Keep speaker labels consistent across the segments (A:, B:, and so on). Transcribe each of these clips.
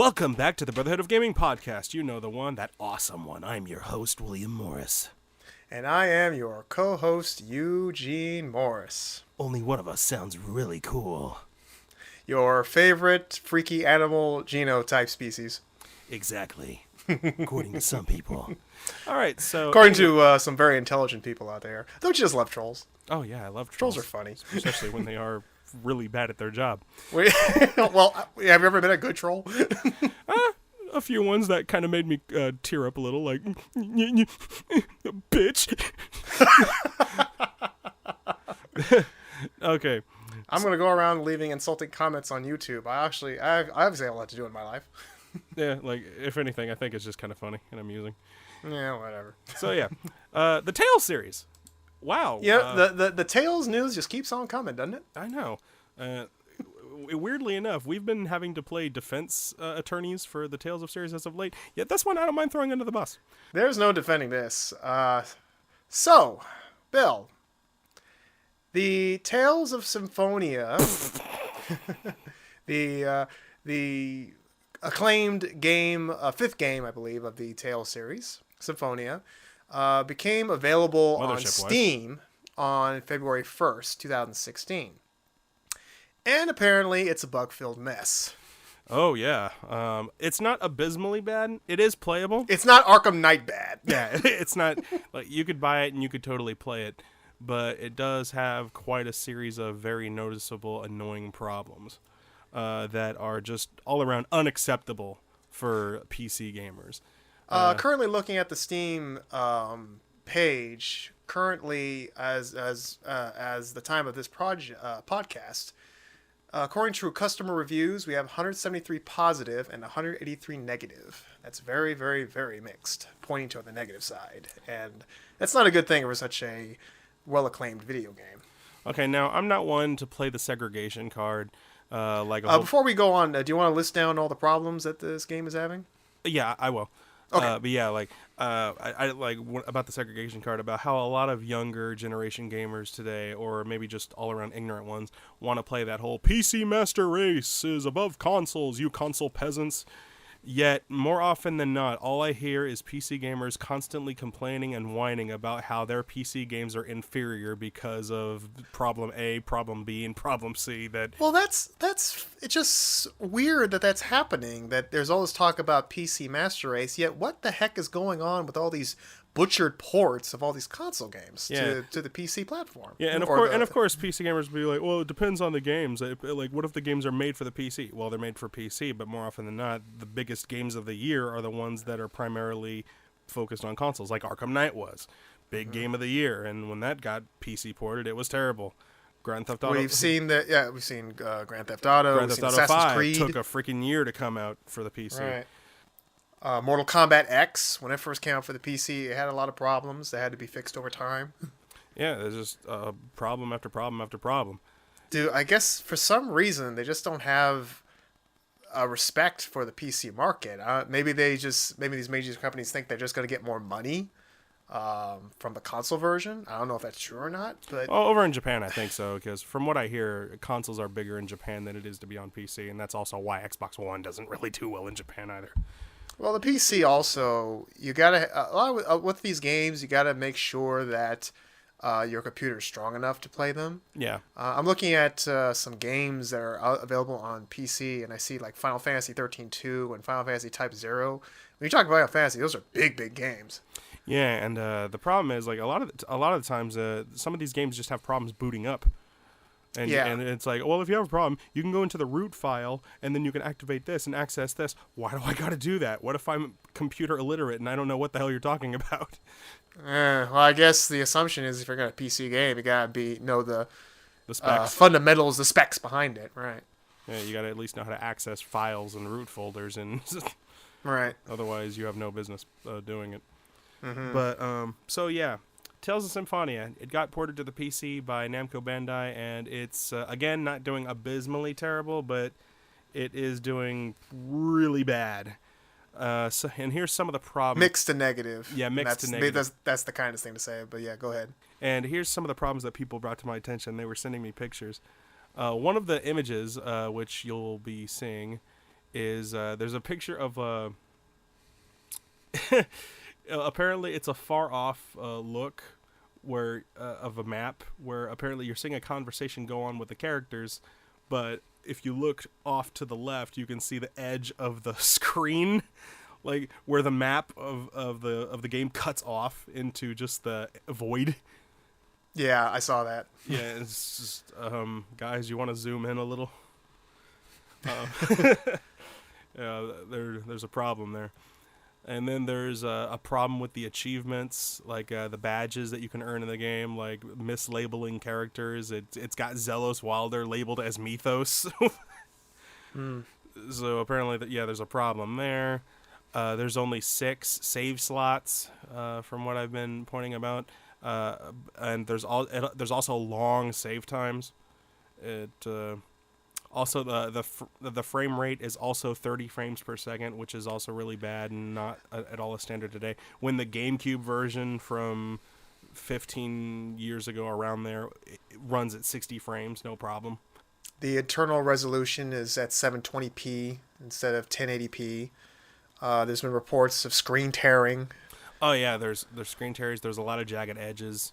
A: Welcome back to the Brotherhood of Gaming podcast. You know the one, that awesome one. I'm your host, William Morris.
B: And I am your co-host, Eugene Morris.
A: Only one of us sounds really cool.
B: Your favorite freaky animal genotype species.
A: Exactly. According to some people. All right, so...
B: According to some very intelligent people out there. Don't you just love trolls?
A: Oh, yeah, I love
B: Trolls
A: trolls.
B: are funny.
A: Especially when they are really bad at their job.
B: Well, have you ever been a good troll?
A: A few ones that kind of made me tear up a little, like, bitch. Okay.
B: I'm going to go around leaving insulting comments on YouTube. I obviously have a lot to do in my life.
A: Yeah, like, if anything, I think it's just kind of funny and amusing.
B: Yeah, whatever.
A: So, yeah. The Tales series. Wow.
B: Yeah, the Tales news just keeps on coming, doesn't it?
A: I know. Weirdly enough, we've been having to play defense attorneys for the Tales of series as of late. Yet that's one I don't mind throwing under the bus.
B: There's no defending this. So, Bill, the Tales of Symphonia, the acclaimed game, fifth game, I believe, of the Tales series, Symphonia, became available on Steam on February 1st, 2016. And apparently it's a bug-filled mess.
A: Oh, yeah. It's not abysmally bad. It is playable.
B: It's not Arkham Knight bad.
A: Yeah, it's not. Like, you could buy it and you could totally play it. But it does have quite a series of very noticeable, annoying problems that are just all around unacceptable for PC gamers.
B: Currently looking at the Steam page, currently as the time of this podcast, according to customer reviews, we have 173 positive and 183 negative. That's very, very, very mixed, pointing to the negative side. And that's not a good thing for such a well-acclaimed video game.
A: Okay, now, I'm not one to play the segregation card.
B: Before we go on, do you want to list down all the problems that this game is having?
A: Yeah, I will.
B: Okay.
A: But yeah, I like about the segregation card, about how a lot of younger generation gamers today, or maybe just all around ignorant ones, want to play that whole PC master race is above consoles, you console peasants. Yet, more often than not, all I hear is PC gamers constantly complaining and whining about how their PC games are inferior because of problem A, problem B, and problem C.
B: Well, it's just weird that that's happening, that there's all this talk about PC Master Race, yet what the heck is going on with all these butchered ports of all these console games to the PC platform?
A: Yeah, and of course, PC gamers will be like, well, it depends on the games. Like, what if the games are made for the PC? Well, they're made for PC, but more often than not, the biggest games of the year are the ones that are primarily focused on consoles, like Arkham Knight was. Big game of the year, and when that got PC ported, it was terrible. Grand Theft Auto.
B: We've seen Grand Theft Auto.
A: Grand Theft Auto
B: Assassin's
A: 5
B: Creed.
A: took a freaking year to come out for the PC.
B: Right. Mortal Kombat X, when it first came out for the PC, it had a lot of problems that had to be fixed over time.
A: Yeah, there's just problem after problem after problem.
B: Dude, I guess for some reason they just don't have a respect for the PC market. Maybe these major companies think they're just going to get more money from the console version. I don't know if that's true or not, but
A: over in Japan, I think so, because from what I hear, consoles are bigger in Japan than it is to be on PC, and that's also why Xbox One doesn't really do well in Japan either.
B: Well, the PC also, you gotta with these games, you gotta make sure that your computer is strong enough to play them.
A: Yeah.
B: I'm looking at some games that are available on PC, and I see like Final Fantasy 13-2 and Final Fantasy Type 0. When you talk about Final Fantasy, those are big games. Yeah,
A: and the problem is, like, a lot of the times, some of these games just have problems booting up. And it's like, well, if you have a problem, you can go into the root file, and then you can activate this and access this. Why do I got to do that? What if I'm computer illiterate and I don't know what the hell you're talking about?
B: Well, I guess the assumption is if you're going to PC game, you got to know the
A: specs.
B: Fundamentals, the specs behind it, right?
A: Yeah, you got to at least know how to access files and root folders, and
B: right.
A: Otherwise, you have no business doing it.
B: Mm-hmm.
A: But, so yeah. Tales of Symphonia. It got ported to the PC by Namco Bandai, and it's, again, not doing abysmally terrible, but it is doing really bad. And here's some of the problems.
B: Mixed to negative.
A: Yeah, mixed to negative.
B: That's the kindest thing to say, but yeah, go ahead.
A: And here's some of the problems that people brought to my attention. They were sending me pictures. One of the images, which you'll be seeing, is there's a picture of a. Apparently, it's a far off look where of a map where apparently you're seeing a conversation go on with the characters, but if you look off to the left, you can see the edge of the screen, like where the map of the game cuts off into just the void.
B: Yeah, I saw that.
A: Yeah, it's just guys, you want to zoom in a little? Yeah, there's a problem there. And then there's a problem with the achievements, like the badges that you can earn in the game, like mislabeling characters. It's got Zelos Wilder labeled as Mythos. So apparently, yeah, there's a problem there. There's only 6 save slots, from what I've been pointing about, and there's also long save times. It Also, the frame rate is also 30 frames per second, which is also really bad and not at all a standard today. When the GameCube version from 15 years ago, around there, it runs at 60 frames, no problem.
B: The internal resolution is at 720p instead of 1080p. There's been reports of screen tearing.
A: Oh yeah, there's screen tears. There's a lot of jagged edges.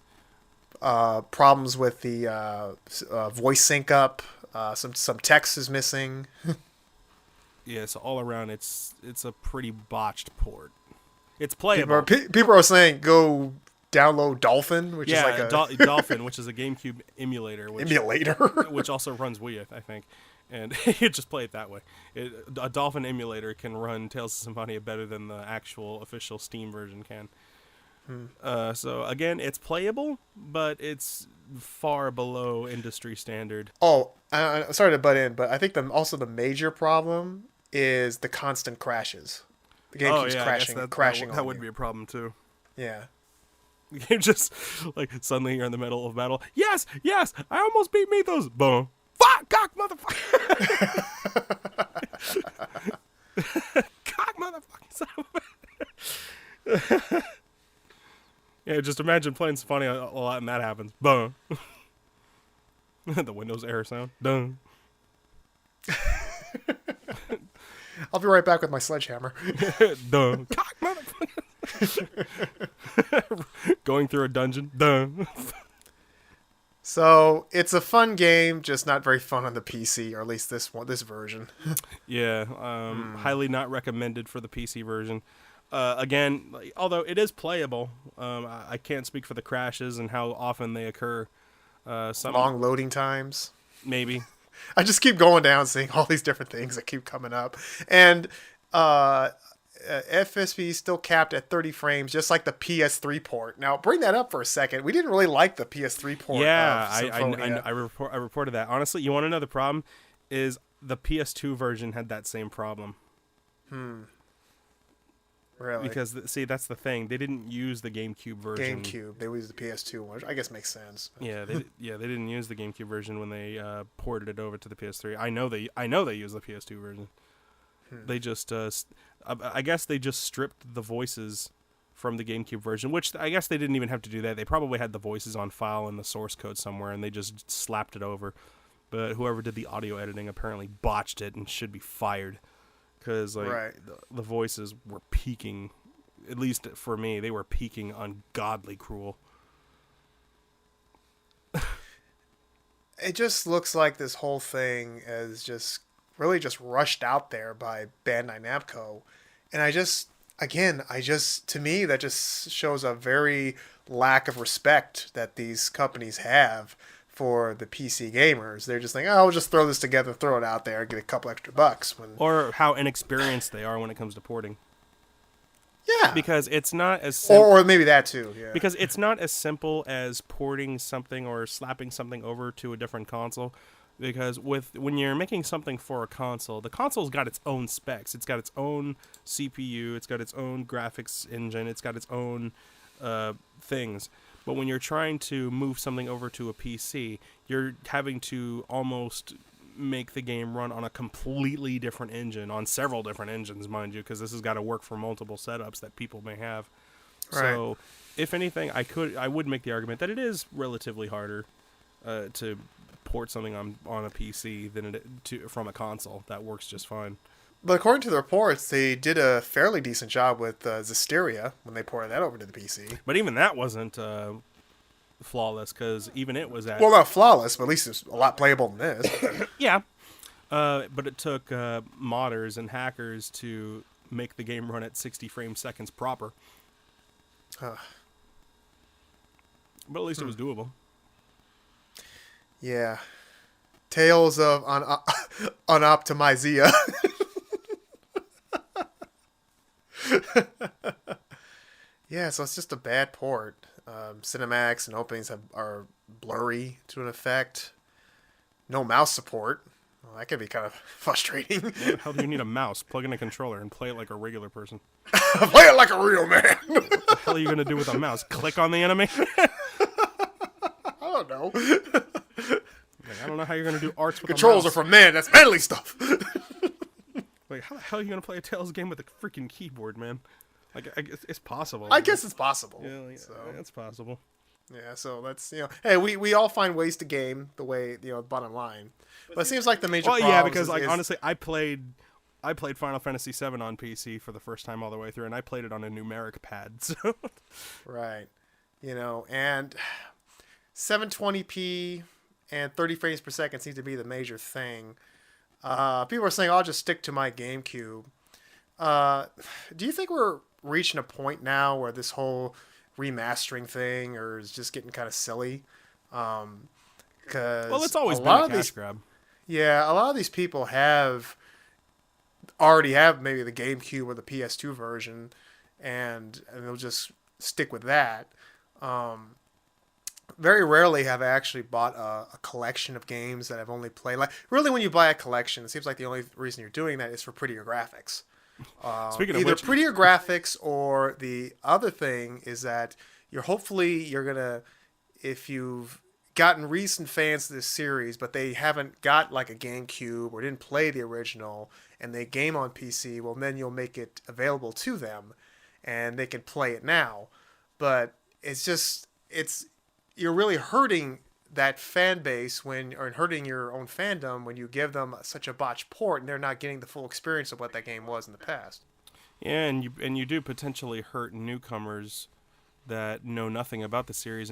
B: Problems with the voice sync up. Some text is missing.
A: Yeah, so all around, it's a pretty botched port. It's playable.
B: People are saying go download Dolphin, which is like a
A: Dolphin, which is a GameCube emulator. Which also runs Wii, I think. And you just play it that way. A Dolphin emulator can run Tales of Symphonia better than the actual official Steam version can. So again, it's playable, but it's far below industry standard.
B: Oh, sorry to butt in, but I think also the major problem is the constant crashes. The game keeps crashing.
A: That would be a problem too.
B: Yeah.
A: The game just, like, suddenly you're in the middle of battle. Yes, I almost beat Mythos. Boom. Fuck, cock, motherfucker. Cock, motherfucker. Son of a- Yeah, just imagine playing Symphonia a lot and that happens. Boom. The Windows error sound. Dun.
B: I'll be right back with my sledgehammer.
A: Dun. Cock, motherfucker. Going through a dungeon. Dun.
B: So it's a fun game, just not very fun on the PC, or at least this version.
A: Yeah, highly not recommended for the PC version. Again, although it is playable, I can't speak for the crashes and how often they occur.
B: Long loading times.
A: Maybe.
B: I just keep going down, seeing all these different things that keep coming up. And FSP is still capped at 30 frames, just like the PS3 port. Now, bring that up for a second. We didn't really like the PS3 port.
A: Yeah,
B: of Symphonia.
A: I reported that. Honestly, you want to know the problem? Is the PS2 version had that same problem.
B: Really?
A: Because, see, that's the thing. They didn't use the GameCube version.
B: They used the PS2 one, which I guess makes sense.
A: Yeah, they didn't use the GameCube version when they ported it over to the PS3. I know they used the PS2 version. They just, I guess they just stripped the voices from the GameCube version, which I guess they didn't even have to do that. They probably had the voices on file in the source code somewhere, and they just slapped it over. But whoever did the audio editing apparently botched it and should be fired. Because the voices were peaking, at least for me, they were peaking ungodly cruel.
B: It just looks like this whole thing is just really just rushed out there by Bandai Namco. And to me, that just shows a very lack of respect that these companies have for the PC gamers. They're just like, oh, I'll just throw this together, throw it out there, get a couple extra bucks.
A: Or how inexperienced they are when it comes to porting.
B: Yeah.
A: Because it's not as
B: or maybe that too, yeah.
A: Because it's not as simple as porting something or slapping something over to a different console. Because when you're making something for a console, the console's got its own specs. It's got its own CPU, it's got its own graphics engine, it's got its own things. But when you're trying to move something over to a PC, you're having to almost make the game run on a completely different engine, on several different engines, mind you, because this has got to work for multiple setups that people may have. Right. So, if anything, I would make the argument that it is relatively harder to port something on a PC than from a console. That works just fine.
B: But according to the reports, they did a fairly decent job with Zisteria when they ported that over to the PC.
A: But even that wasn't flawless, because even it was at
B: Well, not flawless, but at least it's a lot playable than this.
A: yeah. But it took modders and hackers to make the game run at 60 frames seconds proper.
B: Huh.
A: But at least it was doable.
B: Yeah. Tales of Unoptimizia. Yeah, so it's just a bad port. Cinematics and openings are blurry to an effect. No mouse support. Well, that could be kind of frustrating.
A: What the hell do you need a mouse? Plug in a controller and play it like a regular person.
B: Play it like a real man.
A: What the hell are you going to do with a mouse? Click on the enemy?
B: I don't know.
A: Like, I don't know how you're going to do arts with
B: Controls
A: a
B: are
A: mouse.
B: for men. That's manly stuff.
A: Like, how the hell are you going to play a Tales game with a freaking keyboard, man? Like, it's possible.
B: I guess it's possible.
A: Yeah, like,
B: So.
A: it's possible.
B: Yeah, so that's, hey, we all find ways to game the way, bottom line. But it seems like the major problem
A: yeah, because
B: is,
A: honestly, I played Final Fantasy VII on PC for the first time all the way through, and I played it on a numeric pad. So
B: right, and 720p and 30 frames per second seems to be the major thing. People are saying, I'll just stick to my GameCube. Do you think we're reaching a point now where this whole remastering thing or is just getting kind of silly? Because
A: it's always been a cash grab.
B: Yeah, a lot of these people already have maybe the GameCube or the PS2 version, and they'll just stick with that. Very rarely have I actually bought a collection of games that I've only played. Like, really, when you buy a collection, it seems like the only reason you're doing that is for prettier graphics.
A: Speaking of
B: Either
A: which,
B: prettier graphics, or the other thing is that you're gonna, if you've gotten recent fans of this series, but they haven't got like a GameCube or didn't play the original, and they game on PC, well, then you'll make it available to them, and they can play it now. But you're really hurting that fan base or hurting your own fandom when you give them such a botched port and they're not getting the full experience of what that game was in the past.
A: Yeah, and you do potentially hurt newcomers that know nothing about the series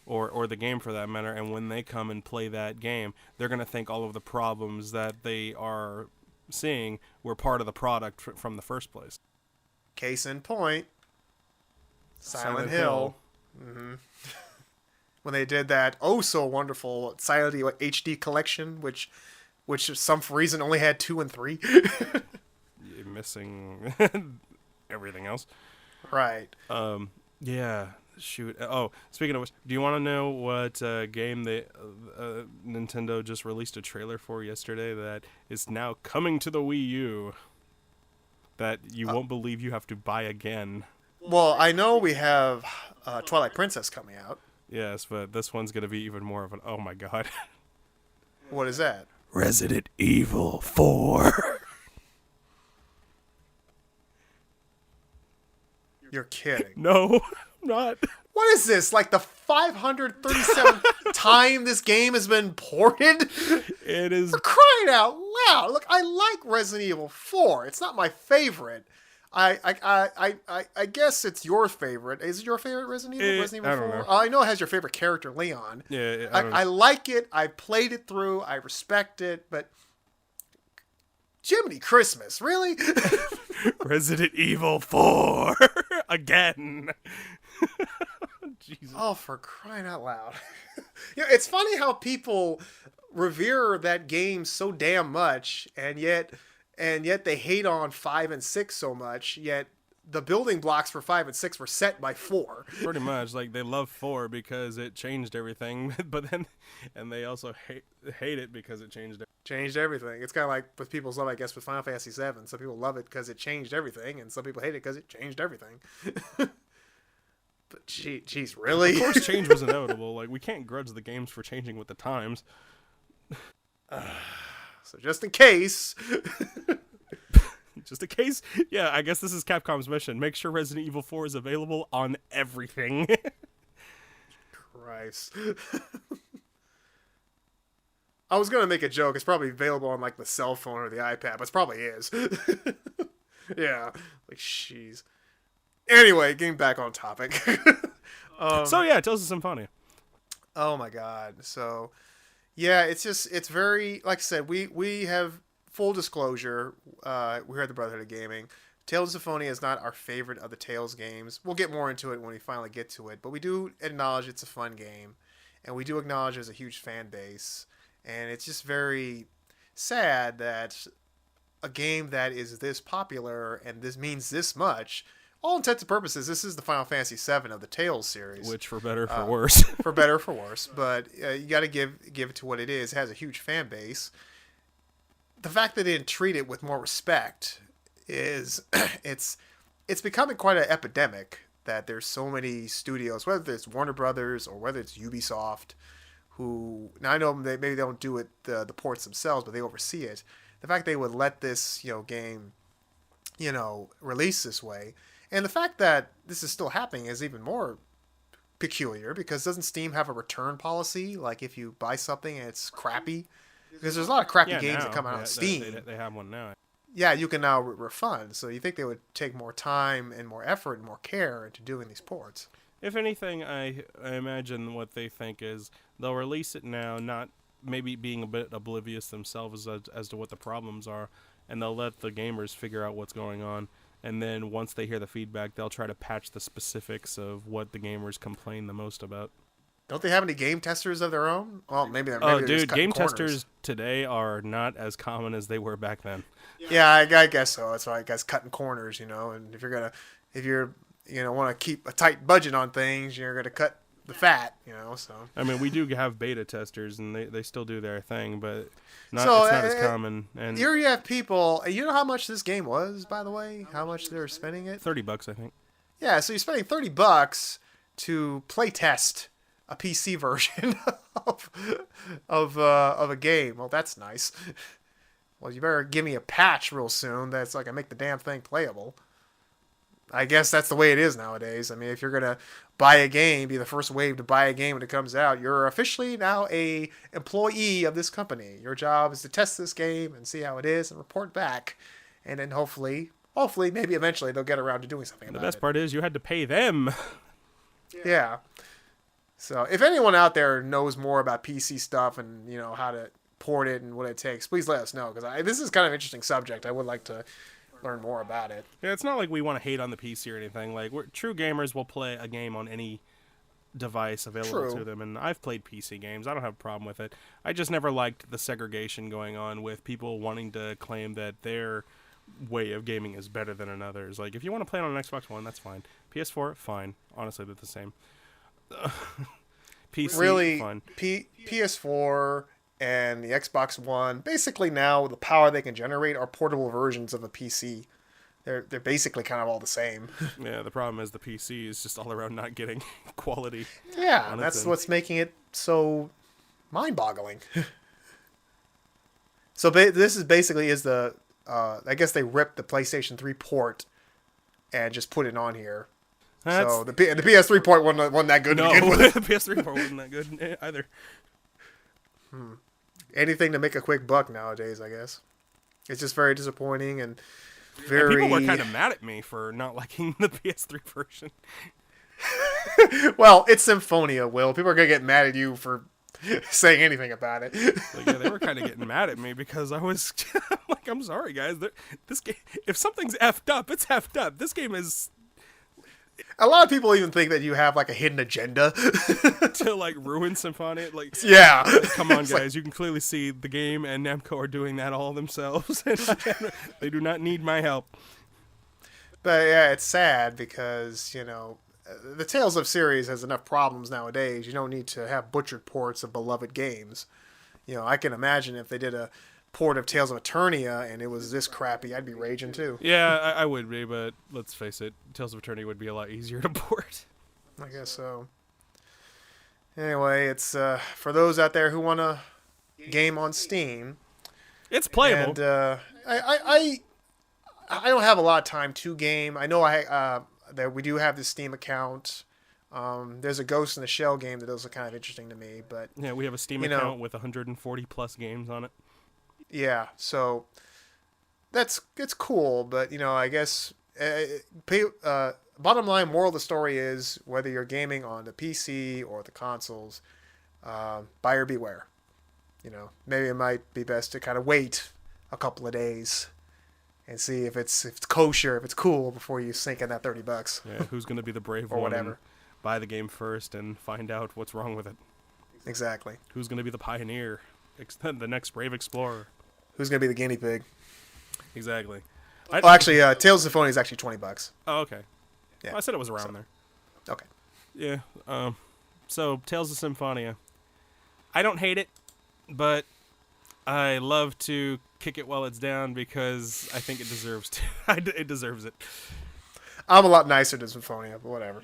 A: or the game for that matter, and when they come and play that game, they're going to think all of the problems that they are seeing were part of the product from the first place.
B: Case in point, Silent Hill. Mm-hmm. When they did that so wonderful Silent Hill HD collection, which for some reason only had 2 and 3.
A: You're missing everything else.
B: Right.
A: Yeah. Shoot. Oh, speaking of which, do you want to know what game Nintendo just released a trailer for yesterday that is now coming to the Wii U that you won't believe you have to buy again?
B: Well, I know we have Twilight Princess coming out.
A: Yes, but this one's going to be even more of an oh my god.
B: What is that?
A: Resident Evil 4.
B: You're kidding.
A: No, I'm not.
B: What is this? Like the 537th time this game has been ported?
A: It is.
B: For crying out loud! Look, I like Resident Evil 4. It's not my favorite. I guess it's your favorite. Is it your favorite Resident Evil? Resident Evil 4?
A: I don't know.
B: I know it has your favorite character, Leon.
A: Yeah,
B: I like it. I played it through. I respect it, but Jiminy Christmas, really?
A: Resident Evil 4 again. Jesus.
B: Oh, for crying out loud. It's funny how people revere that game so damn much, and yet they hate on 5 and 6 so much, yet the building blocks for 5 and 6 were set by 4.
A: Pretty much, like, they love 4 because it changed everything, but then, and they also hate it because it changed
B: everything. It's kind of like with people's love, I guess, with Final Fantasy 7. Some people love it because it changed everything, and some people hate it because it changed everything. But geez, really?
A: Of course, change was inevitable. Like, we can't grudge the games for changing with the times.
B: So just in case.
A: Just in case, yeah, I guess this is Capcom's mission. Make sure Resident Evil 4 is available on everything.
B: Christ. I was gonna make a joke. It's probably available on like the cell phone or the iPad, but it probably is. Yeah, like jeez. Anyway, getting back on topic.
A: So yeah, Tales of Symphonia.
B: Oh my god. So yeah, it's very like I said. We have full disclosure. We're at the Brotherhood of Gaming. Tales of Symphonia is not our favorite of the Tales games. We'll get more into it when we finally get to it, but we do acknowledge it's a fun game, and we do acknowledge there's a huge fan base, and it's just very sad that a game that is this popular and this means this much, all intents and purposes, this is the Final Fantasy VII of the Tales series.
A: Which, for better or for worse.
B: For better or for worse. But you got to give it to what it is. It has a huge fan base. The fact that they didn't treat it with more respect is it's becoming quite an epidemic that there's so many studios, whether it's Warner Brothers or whether it's Ubisoft, who now I know maybe they don't do it the ports themselves, but they oversee it. The fact they would let this game release this way, and the fact that this is still happening is even more peculiar because doesn't Steam have a return policy? Like if you buy something and it's crappy, because there's a lot of crappy games that come out on Steam.
A: They have one now.
B: Yeah, you can now refund. So you think they would take more time and more effort and more care into doing these ports?
A: If anything, I imagine what they think is they'll release it now, not maybe being a bit oblivious themselves as to what the problems are, and they'll let the gamers figure out what's going on. And then once they hear the feedback, they'll try to patch the specifics of what the gamers complain the most about.
B: Don't they have any game testers of their own? Well, maybe they're
A: Oh,
B: just
A: dude,
B: cutting
A: game
B: corners.
A: testers today are not as common as they were back then.
B: Yeah, I guess so. That's why I guess cutting corners, and if you're want to keep a tight budget on things, you're gonna cut the fat, So
A: I mean, we do have beta testers, and they still do their thing, but it's not as common. And
B: here you have people. You know how much this game was, by the way? How much they're spending it?
A: $30, I think.
B: Yeah, so you're spending $30 to play test a PC version of a game. Well, that's nice. Well, you better give me a patch real soon that's like I make the damn thing playable. I guess that's the way it is nowadays. I mean, if you're gonna buy a game, be the first wave to buy a game when it comes out, you're officially now a employee of this company. Your job is to test this game and see how it is and report back, and then hopefully, maybe eventually they'll get around to doing something about it.
A: The best part is you had to pay them.
B: Yeah. So if anyone out there knows more about PC stuff and how to port it and what it takes, please let us know because this is kind of an interesting subject. I would like to learn more about it.
A: Yeah, it's not like we want to hate on the PC or anything. Like true gamers will play a game on any device available to them, and I've played PC games. I don't have a problem with it. I just never liked the segregation going on with people wanting to claim that their way of gaming is better than another's. Like if you want to play it on an Xbox One, that's fine. PS4, fine. Honestly, they're the same. PC,
B: really,
A: fine.
B: PS4 and the Xbox One, basically now the power they can generate are portable versions of a PC. They're basically kind of all the same.
A: Yeah, the problem is the PC is just all around not getting quality.
B: Yeah, that's what's making it so mind-boggling. So this is basically the I guess they ripped the PlayStation 3 port and just put it on here. So the PS3 port wasn't that good to begin with.
A: The PS3 port wasn't that good either.
B: Anything to make a quick buck nowadays, I guess. It's just very disappointing and very...
A: And people were kind of mad at me for not liking the PS3 version.
B: Well, it's Symphonia, Will. People are going to get mad at you for saying anything about it.
A: Like, yeah, they were kind of getting mad at me because I was like, I'm sorry, guys. This game, if something's effed up, it's effed up. This game is...
B: A lot of people even think that you have like a hidden agenda
A: to like ruin Symphonia. Like,
B: yeah,
A: come on, guys! You can clearly see the game and Namco are doing that all themselves, and they do not need my help.
B: But yeah, it's sad because the Tales of series has enough problems nowadays. You don't need to have butchered ports of beloved games. I can imagine if they did a port of Tales of Eternia and it was this crappy, I'd be raging too.
A: Yeah, I would be, but let's face it, Tales of Eternia would be a lot easier to port.
B: I guess so. Anyway, it's for those out there who want a game on Steam.
A: It's playable.
B: And I don't have a lot of time to game. I know that we do have the Steam account. There's a Ghost in the Shell game that those are kind of interesting to me, but
A: Yeah, we have a Steam
B: you know,
A: account with 140 plus games on it.
B: yeah. So it's cool, but I guess bottom line moral of the story is whether you're gaming on the PC or the consoles, buyer beware. Maybe it might be best to kind of wait a couple of days and see if it's kosher, if it's cool before you sink in that $30
A: Yeah, who's going to be the brave
B: or
A: one
B: whatever.
A: and buy the game first and find out what's wrong with it?
B: Exactly.
A: Who's going to be the pioneer, the next brave explorer?
B: Who's gonna be the guinea pig?
A: Exactly.
B: Oh, actually, Tales of Symphonia is actually $20.
A: Oh, okay.
B: Yeah.
A: Well, I said it was around there.
B: Okay.
A: Yeah. So Tales of Symphonia. I don't hate it, but I love to kick it while it's down because I think it deserves to. It deserves it.
B: I'm a lot nicer than Symphonia, but whatever.